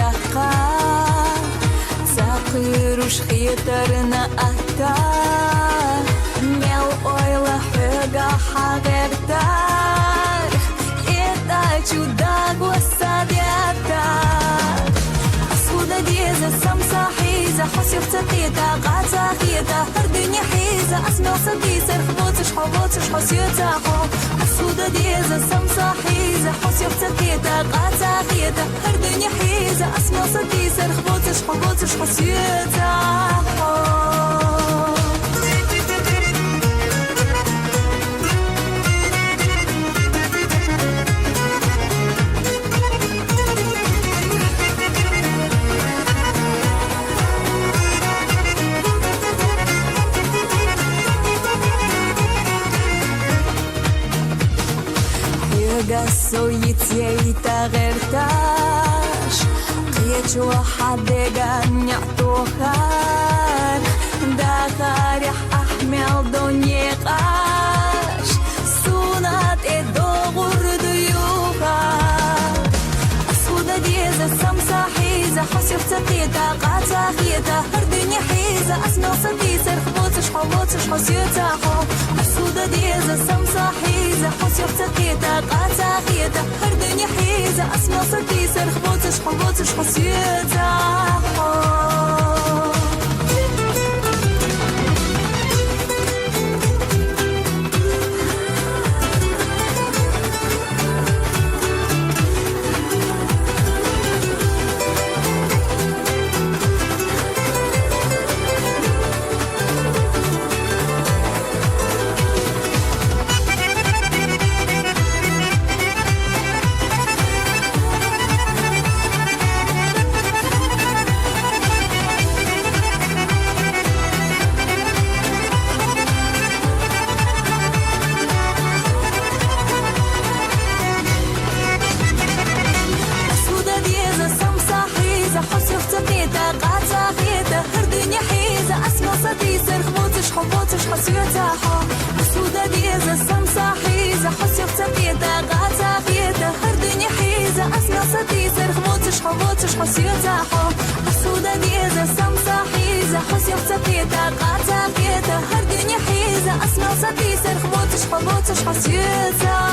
даха Сақыруш хитарына ата Мел ойла хыга хагырдар Это чудо госадята Асуда деза сам сахиза Хосив цатита غاتاخيتا هردني حيزة أسمع صديسر خبوتش حبوتش حسيتا حو أسودة ديزة سمسا حيزة حسيف تكيتا غاتاخيتا هردني حيزة أسمع صديسر خبوتش حبوتش حسيتا حو سويتي تغرتاش قيت واحد نعطوهان داخل أحمل دنيا قاش سونات الدغر ديوها أسودة ديزة سمسا حيزة حسيف تقيتا قاتا خيتا هردني حيزة أسمع صديسر خبوتش حبوتش حسيتا حو أسودة ديزة سمسا حيزة حسيف تقيتا قاتا خيتا هردني حيزة أسمع صديسر خبوتش حبوتش حسيتا حو حبوتش حسيتا حو أسودة ديزة سمسا حيزة حسيف تقيتا غاتا خيتا هردني حيزة أسمع صديسر خبوتش حبوتش حسيتا حو أسودة ديزة سمسا حيزة حسيف تقيتا غاتا خيتا هردني حيزة أسمع صديسر خبوتش حبوتش حسيتا